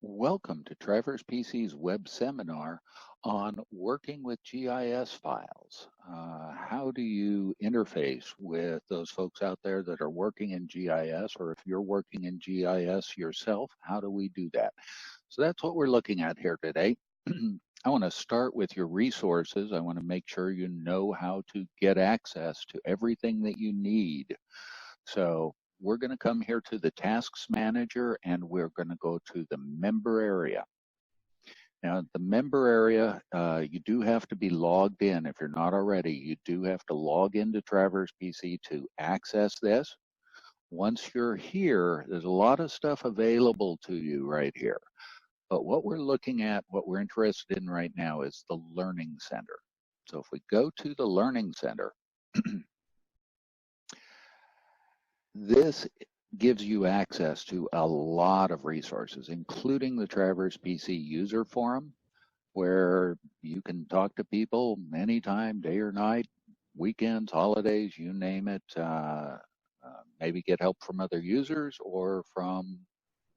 Welcome to Traverse PC's web seminar on working with GIS files. How do you interface with those folks out there that are working in GIS, or if you're working in GIS yourself, how do we do that? So that's what we're looking at here today. I want to start with your resources. I want to make sure you know how to get access to everything that you need. So we're going to come here to the Tasks Manager, and we're going to go to the Member area. Now, the Member area, you do have to be logged in. If you're not already, you do have to log into Traverse PC to access this. Once you're here, there's a lot of stuff available to you right here. But what we're looking at, what we're interested in right now is the Learning Center. So if we go to the Learning Center, this gives you access to a lot of resources, including the Traverse PC user forum, where you can talk to people anytime, day or night, weekends, holidays, you name it. Maybe get help from other users or from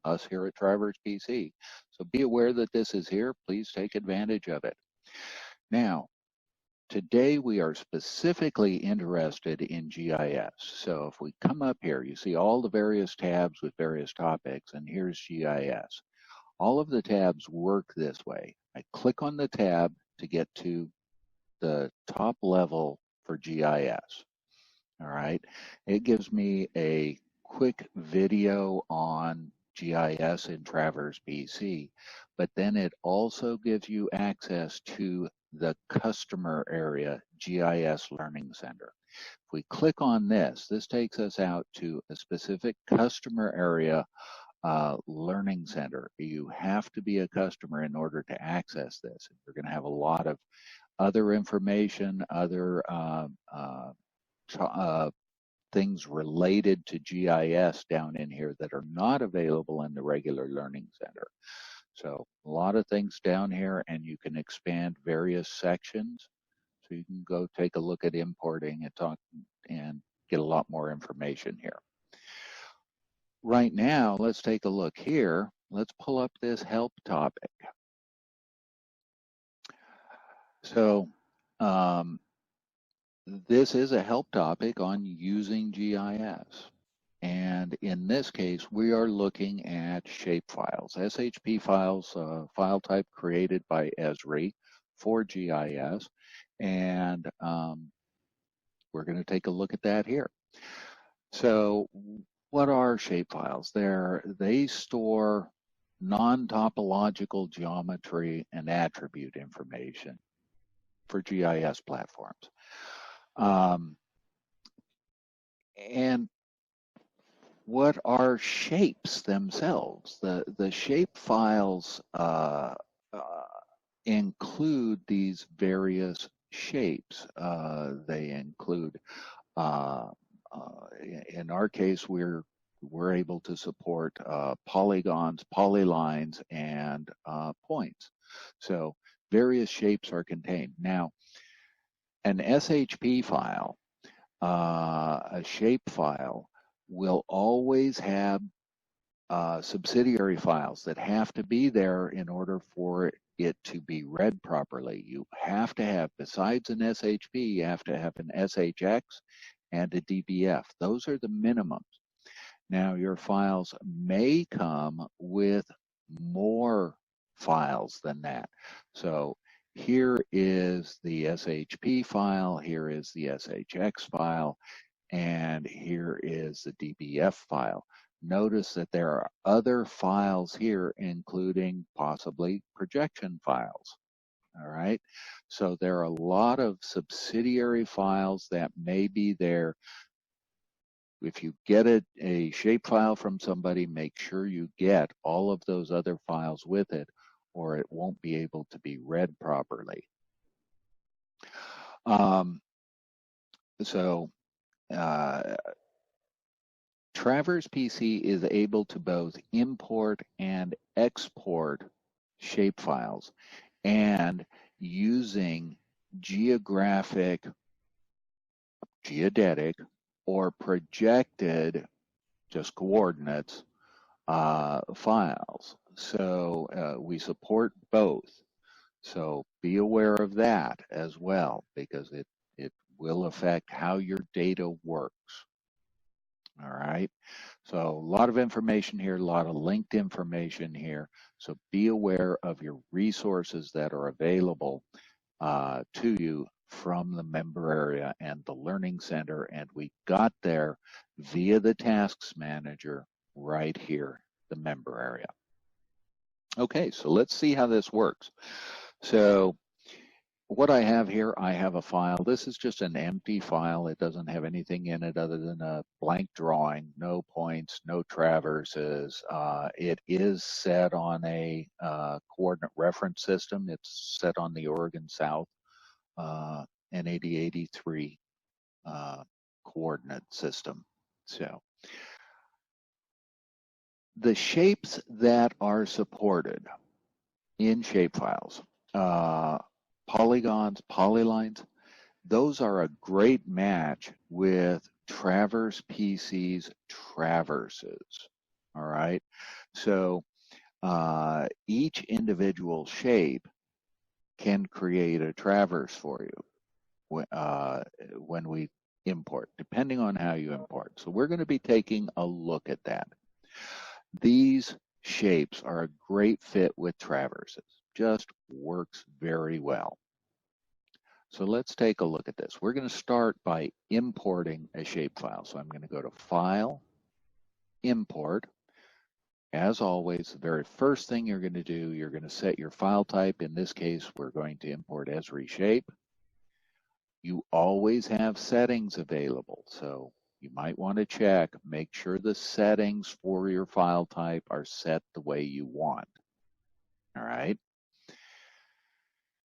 us here at Traverse PC. So be aware that this is here. Please take advantage of it. Now, today we are specifically interested in GIS. So if we come up here, you see all the various tabs with various topics, and here's GIS. All of the tabs work this way. I click on the tab to get to the top level for GIS. All right, it gives me a quick video on GIS in Traverse PC, but then it also gives you access to the customer area GIS Learning Center. If we click on this, this takes us out to a specific customer area Learning Center. You have to be a customer in order to access this. You're going to have a lot of other information, other things related to GIS down in here that are not available in the regular Learning Center. So a lot of things down here, and you can expand various sections. So you can go take a look at importing and talk and get a lot more information here. Right now, let's take a look here. Let's pull up this help topic. So this is a help topic on using GIS. And in this case, we are looking at shapefiles, SHP files, file type created by Esri for GIS. And we're going to take a look at that here. So what are shapefiles? They store non-topological geometry and attribute information for GIS platforms. And what are shapes themselves? The shape files include these various shapes. They include, in our case, we're able to support polygons, polylines, and points. So various shapes are contained. Now, an SHP file, a shape file, will always have subsidiary files that have to be there in order for it to be read properly. You have to have, besides an SHP, you have to have an SHX and a DBF. Those are the minimums. Now, your files may come with more files than that. So here is the SHP file, here is the SHX file, and here is the DBF file. Notice that there are other files here, including possibly projection files. All right, so there are a lot of subsidiary files that may be there. If you get a shapefile from somebody, make sure you get all of those other files with it, or it won't be able to be read properly. Traverse PC is able to both import and export shapefiles, and using geodetic, or projected, just coordinates, files. So we support both. So be aware of that as well, because it will affect how your data works. All right. So a lot of information here, a lot of linked information here. So be aware of your resources that are available to you from the member area and the Learning Center. And we got there via the Tasks Manager right here, the member area. Okay, so let's see how this works. So what I have here, I have a file. This is just an empty file. It doesn't have anything in it other than a blank drawing, no points, no traverses. It is set on a coordinate reference system. It's set on the Oregon South N8083 coordinate system. So the shapes that are supported in shapefiles, polygons, polylines, those are a great match with Traverse PC's traverses. All right. So each individual shape can create a traverse for you when we import, depending on how you import. So we're going to be taking a look at that. These shapes are a great fit with traverses. Just works very well. So let's take a look at this. We're going to start by importing a shapefile. So I'm going to go to File, Import. As always, the very first thing you're going to do, you're going to set your file type. In this case, we're going to import Esri shape. You always have settings available. So you might want to check, make sure the settings for your file type are set the way you want. All right.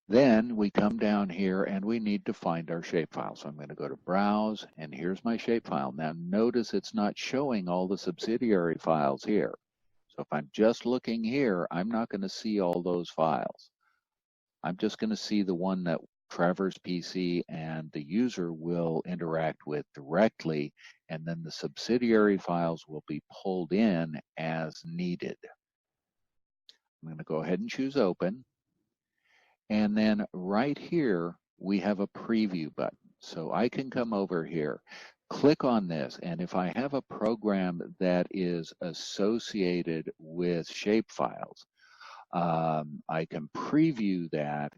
Then we come down here and we need to find our shapefile. So I'm going to go to Browse, and here's my shapefile. Now notice it's not showing all the subsidiary files here. So if I'm just looking here, I'm not going to see all those files. I'm just going to see the one that Traverse PC and the user will interact with directly, and then the subsidiary files will be pulled in as needed. I'm going to go ahead and choose Open. And then right here, we have a preview button. So I can come over here, click on this, and if I have a program that is associated with shapefiles, I can preview that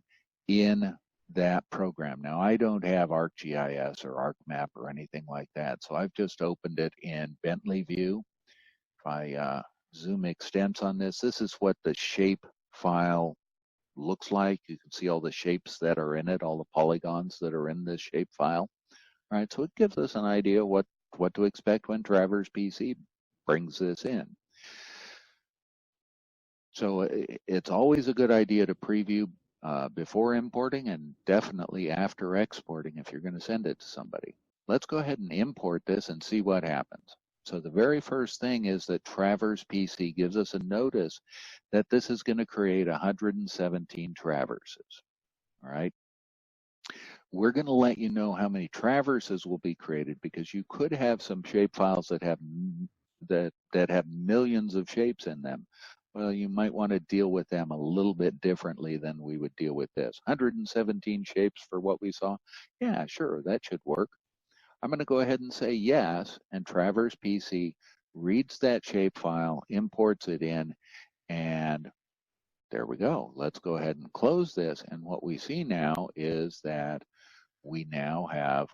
in that program. Now, I don't have ArcGIS or ArcMap or anything like that, so I've just opened it in Bentley View. If I zoom extents on this, this is what the shape file looks like. You can see all the shapes that are in it, all the polygons that are in this shape file. All right, so it gives us an idea what to expect when Traverse PC brings this in. So it's always a good idea to preview before importing, and definitely after exporting if you're going to send it to somebody. Let's go ahead and import this and see what happens. So the very first thing is that Traverse PC gives us a notice that this is going to create 117 traverses. All right. We're going to let you know how many traverses will be created, because you could have some shapefiles that have millions of shapes in them. Well, you might want to deal with them a little bit differently than we would deal with this. 117 shapes for what we saw. Yeah, sure, that should work. I'm going to go ahead and say yes, and Traverse PC reads that shapefile, imports it in, and there we go. Let's go ahead and close this. And what we see now is that we now have a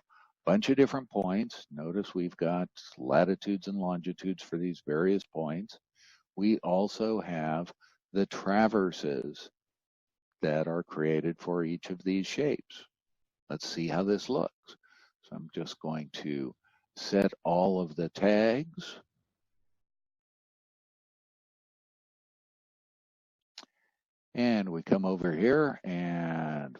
bunch of different points. Notice we've got latitudes and longitudes for these various points. We also have the traverses that are created for each of these shapes. Let's see how this looks. So I'm just going to set all of the tags. And we come over here, and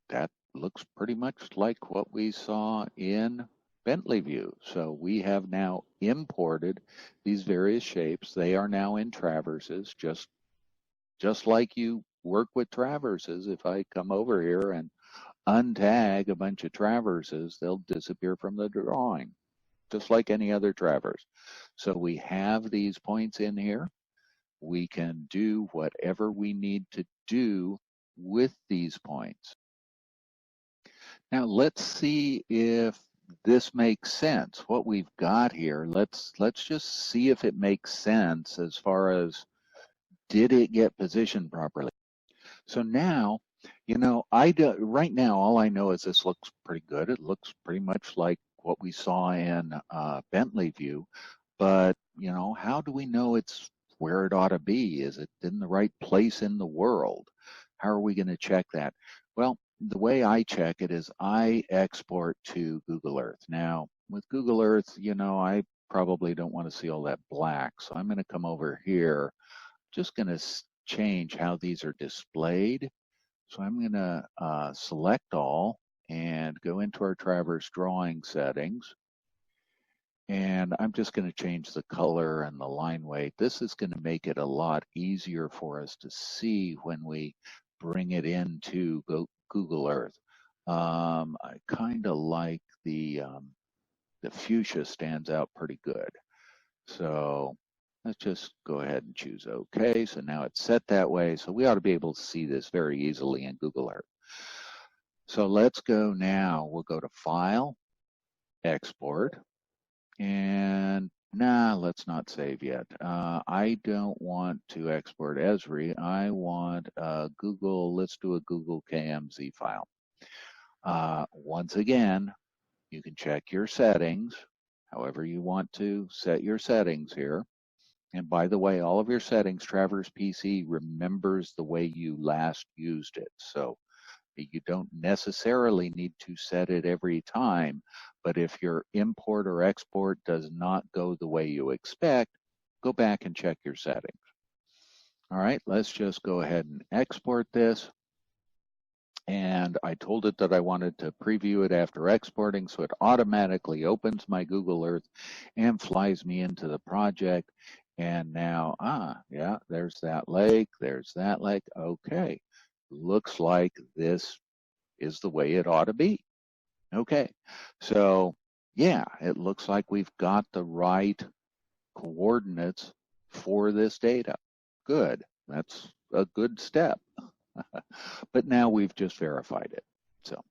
that looks pretty much like what we saw in Bentley View. So we have now imported these various shapes. They are now in traverses, just like you work with traverses. If I come over here and untag a bunch of traverses, they'll disappear from the drawing, just like any other traverse. So we have these points in here. we can do whatever we need to do with these points. Now let's see if this makes sense. What we've got here, let's just see if it makes sense as far as did it get positioned properly. So now, you know, right now all I know is this looks pretty good. It looks pretty much like what we saw in Bentley View, but you know, how do we know it's where it ought to be? Is it in the right place in the world? How are we going to check that? Well, the way I check it is I export to Google Earth. Now, with Google Earth, you know, I probably don't want to see all that black. So I'm going to come over here, just going to change how these are displayed. So I'm going to select all and go into our Traverse drawing settings. And I'm just going to change the color and the line weight. This is going to make it a lot easier for us to see when we bring it into Google Earth. I kind of like the fuchsia stands out pretty good. So let's just go ahead and choose OK. So now it's set that way. So we ought to be able to see this very easily in Google Earth. So let's go now. We'll go to File, Export. And let's not save yet. I don't want to export Esri. I want Google, let's do a Google KMZ file. Once again, you can check your settings, however you want to set your settings here. And by the way, all of your settings, Traverse PC remembers the way you last used it. So you don't necessarily need to set it every time, but if your import or export does not go the way you expect, go back and check your settings. All right, let's just go ahead and export this. And I told it that I wanted to preview it after exporting, so it automatically opens my Google Earth and flies me into the project. And now, yeah, there's that lake, there's that lake. Okay, looks like this is the way it ought to be. Okay, so yeah, it looks like we've got the right coordinates for this data. Good, that's a good step. But now we've just verified it. So,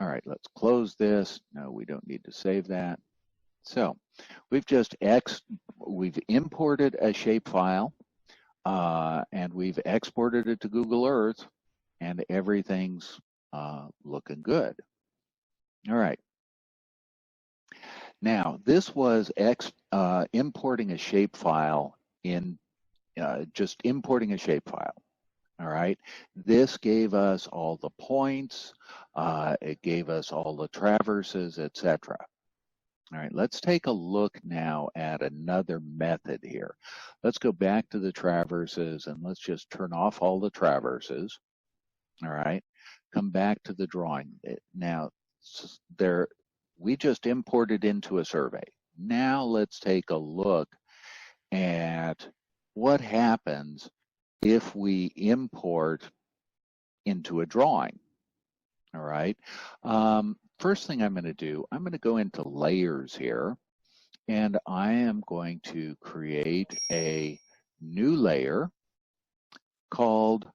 all right, let's close this. No, we don't need to save that. So we've just we've imported a shapefile and we've exported it to Google Earth, and everything's looking good. All right. Now, this was importing a shapefile in just importing a shapefile. All right. This gave us all the points. It gave us all the traverses, etc. All right. Let's take a look now at another method here. Let's go back to the traverses and let's just turn off all the traverses. All right. Come back to the drawing. Now, we just imported into a survey. Now let's take a look at what happens if we import into a drawing. All right. First thing I'm going to do, I'm going to go into layers here, and I am going to create a new layer called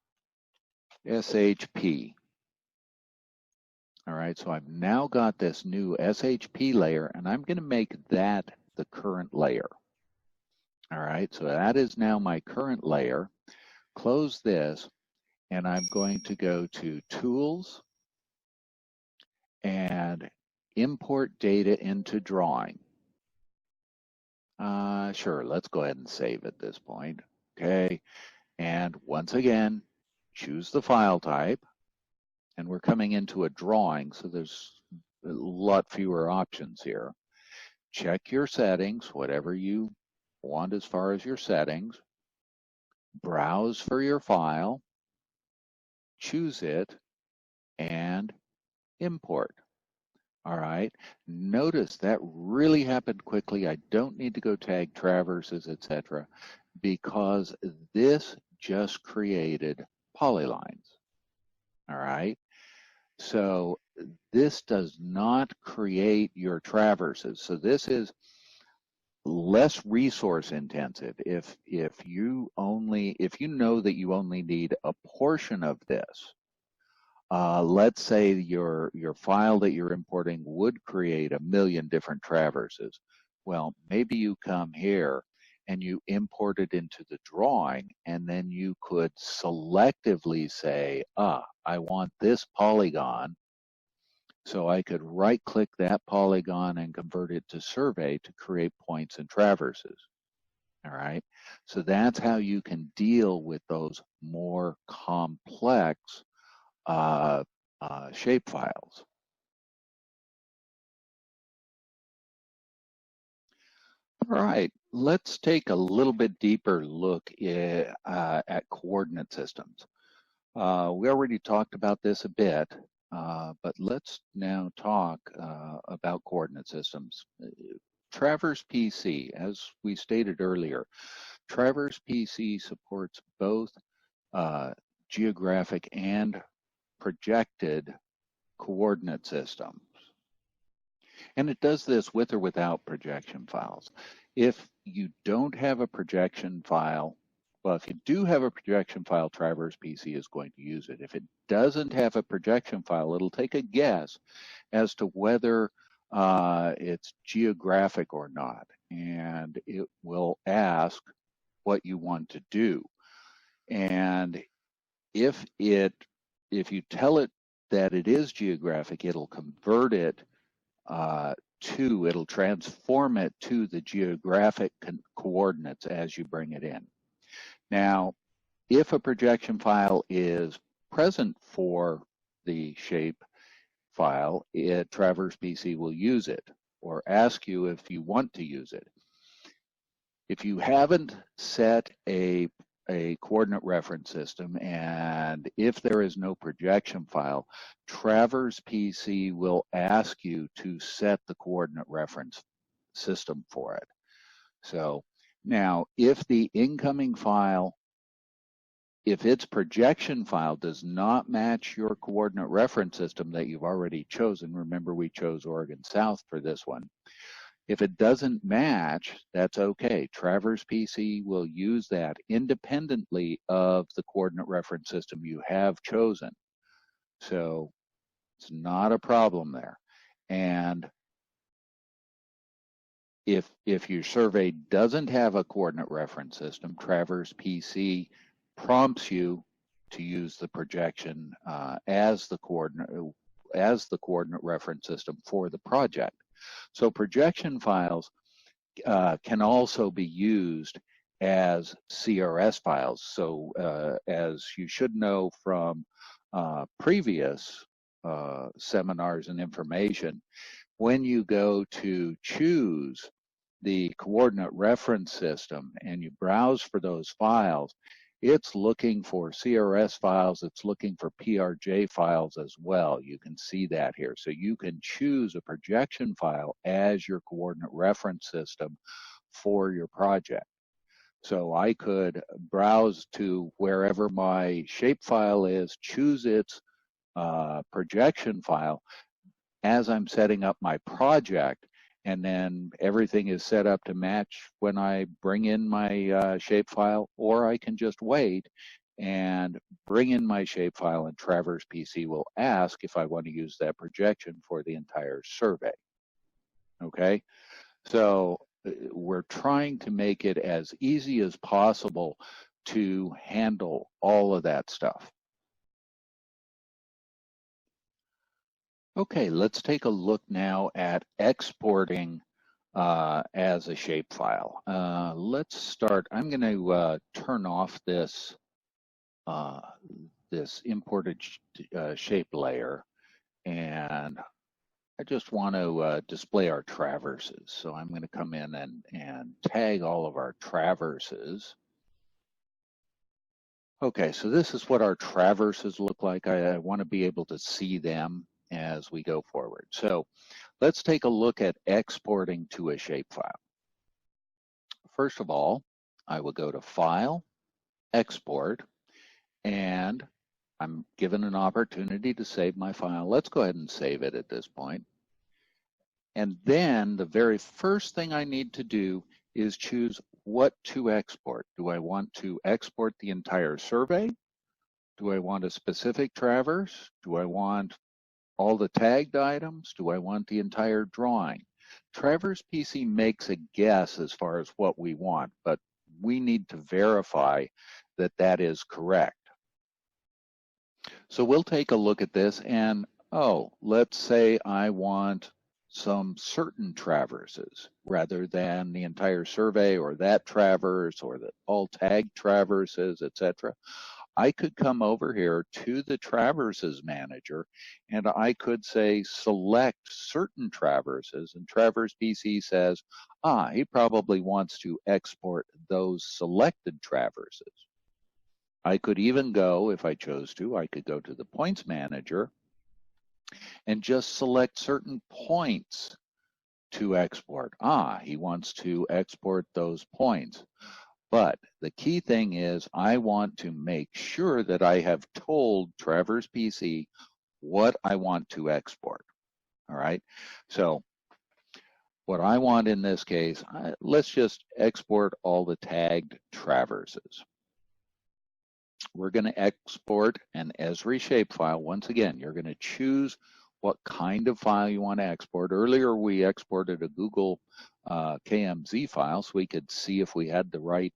SHP. All right, so I've now got this new SHP layer, and I'm going to make that the current layer. All right, so that is now my current layer. Close this, and I'm going to go to Tools and Import Data into Drawing. Sure, let's go ahead and save at this point. Okay, and once again, choose the file type. And we're coming into a drawing, so there's a lot fewer options here. Check your settings, whatever you want as far as your settings. Browse for your file, choose it, and import. All right, notice that really happened quickly. I don't need to go tag traverses, etc., because this just created polylines. All right. So this does not create your traverses. So this is, less resource intensive. If you know that you only need a portion of this, let's say your file that you're importing would create 1 million different traverses. Well, maybe you come here and you import it into the drawing, and then you could selectively say, I want this polygon. So I could right-click that polygon and convert it to survey to create points and traverses. All right. So that's how you can deal with those more complex shape files. All right, let's take a little bit deeper look at coordinate systems. We already talked about this a bit, but let's now talk about coordinate systems. Traverse PC, as we stated earlier, Traverse PC supports both geographic and projected coordinate systems. And it does this with or without projection files. If you don't have a projection file, well, if you do have a projection file, Traverse PC is going to use it. If it doesn't have a projection file, it'll take a guess as to whether it's geographic or not. And it will ask what you want to do. And if you tell it that it is geographic, it'll convert it it'll transform it to the geographic coordinates as you bring it in. Now, if a projection file is present for the shape file, Traverse PC will use it or ask you if you want to use it. If you haven't set a coordinate reference system, and if there is no projection file, Traverse PC will ask you to set the coordinate reference system for it. So now, if the incoming file, if its projection file does not match your coordinate reference system that you've already chosen, remember we chose Oregon South for this one, if it doesn't match, that's okay. Traverse PC will use that independently of the coordinate reference system you have chosen. So it's not a problem there. And if your survey doesn't have a coordinate reference system, Traverse PC prompts you to use the projection as the coordinate reference system for the project. So projection files can also be used as CRS files. So as you should know from previous seminars and information, when you go to choose the coordinate reference system and you browse for those files, it's looking for CRS files, it's looking for PRJ files as well. You can see that here. So you can choose a projection file as your coordinate reference system for your project. So I could browse to wherever my shape file is, choose its projection file as I'm setting up my project, and then everything is set up to match when I bring in my shapefile, or I can just wait and bring in my shapefile, and Traverse PC will ask if I want to use that projection for the entire survey. Okay, so we're trying to make it as easy as possible to handle all of that stuff. Okay, let's take a look now at exporting as a shapefile. Let's start. I'm going to turn off this this imported shape layer, and I just want to display our traverses. So I'm going to come in and tag all of our traverses. Okay, so this is what our traverses look like. I want to be able to see them as we go forward. So let's take a look at exporting to a shapefile. First of all, I will go to File, Export, and I'm given an opportunity to save my file. Let's go ahead and save it at this point. And then the very first thing I need to do is choose what to export. Do I want to export the entire survey? Do I want a specific traverse? Do I want all the tagged items? Do I want the entire drawing? Traverse PC makes a guess as far as what we want, but we need to verify that that is correct. So we'll take a look at this and, oh, let's say I want some certain traverses rather than the entire survey or that traverse or the all tagged traverses, etc. I could come over here to the traverses manager and I could say select certain traverses, and Traverse PC says, he probably wants to export those selected traverses. I could even go, if I chose to, I could go to the points manager and just select certain points to export. He wants to export those points. But the key thing is I want to make sure that I have told Traverse PC what I want to export. All right. So what I want in this case, let's just export all the tagged traverses. We're going to export an Esri shapefile. Once again, you're going to choose what kind of file you want to export. Earlier, we exported a Google KMZ file so we could see if we had the right,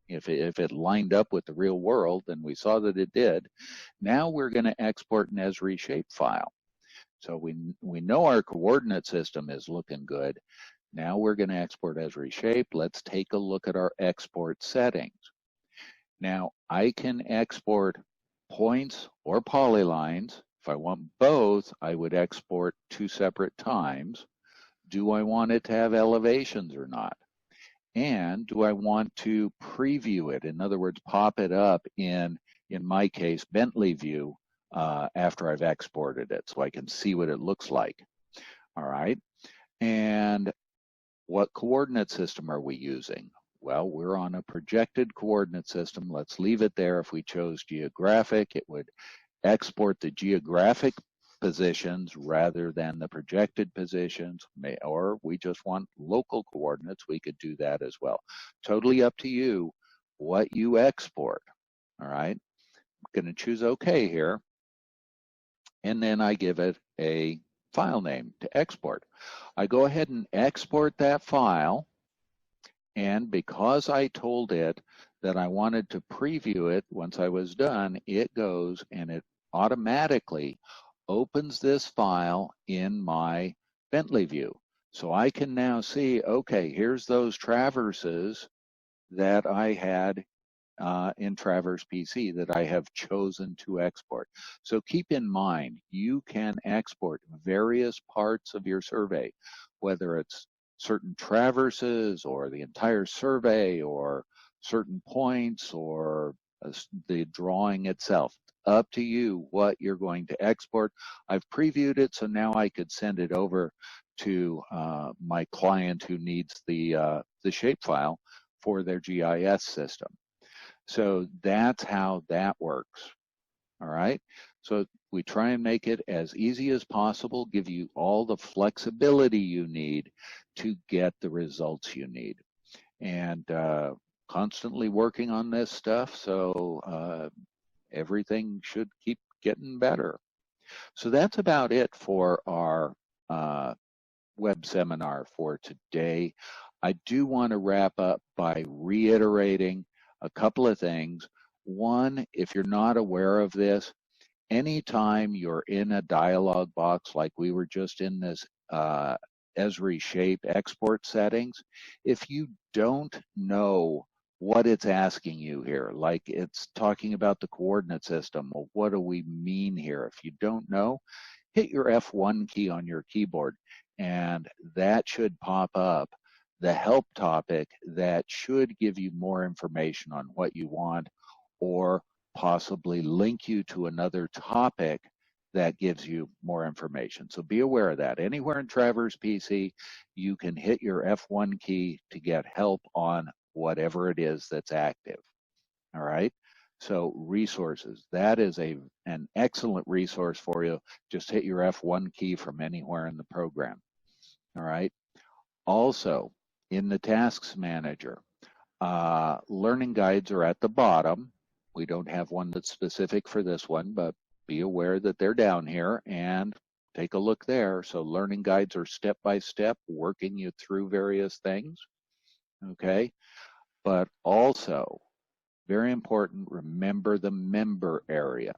if it lined up with the real world, and we saw that it did. Now we're going to export an Esri shapefile. So we know our coordinate system is looking good. Now we're going to export Esri shape. Let's take a look at our export settings. Now I can export points or polylines. If I want both, I would export 2 separate times. Do I want it to have elevations or not? And do I want to preview it? In other words, pop it up in my case, Bentley view after I've exported it so I can see what it looks like. All right. And what coordinate system are we using? Well, we're on a projected coordinate system. Let's leave it there. If we chose geographic, it would export the geographic positions rather than the projected positions, or we just want local coordinates, we could do that as well. Totally up to you what you export. All right, I'm going to choose OK here, and then I give it a file name to export. I go ahead and export that file. And because I told it that I wanted to preview it once I was done, it goes and it automatically opens this file in my Bentley view. So I can now see, okay, here's those traverses that I had in Traverse PC that I have chosen to export. So keep in mind, you can export various parts of your survey, whether it's certain traverses or the entire survey or certain points or the drawing itself. Up to you what you're going to export. I've previewed it, so now I could send it over to my client who needs the shapefile for their GIS system. So that's how that works. All right. So we try and make it as easy as possible, give you all the flexibility you need to get the results you need. And constantly working on this stuff, so everything should keep getting better. So that's about it for our web seminar for today. I do want to wrap up by reiterating a couple of things. One, if you're not aware of this, anytime you're in a dialog box like we were just in this Esri shape export settings, if you don't know what it's asking you here, like it's talking about the coordinate system, well, what do we mean here? If you don't know, hit your F1 key on your keyboard and that should pop up the help topic that should give you more information on what you want or possibly link you to another topic that gives you more information. So be aware of that. Anywhere in Traverse PC, you can hit your F1 key to get help on whatever it is that's active. All right. So resources, that is an excellent resource for you. Just hit your F1 key from anywhere in the program. All right. Also, in the Tasks Manager, learning guides are at the bottom. We don't have one that's specific for this one, but be aware that they're down here and take a look there. So learning guides are step by step, working you through various things. Okay. But also, very important, remember the member area.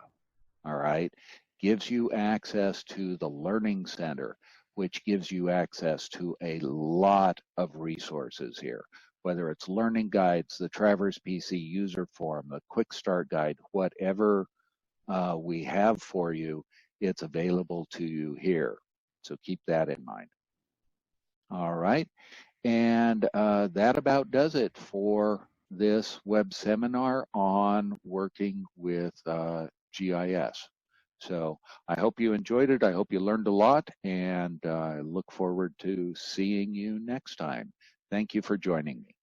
All right. Gives you access to the Learning Center, which gives you access to a lot of resources here, whether it's learning guides, the Traverse PC user forum, the quick start guide, whatever we have for you, it's available to you here. So keep that in mind. All right. And that about does it for this web seminar on working with GIS. So I hope you enjoyed it. I hope you learned a lot, and I look forward to seeing you next time. Thank you for joining me.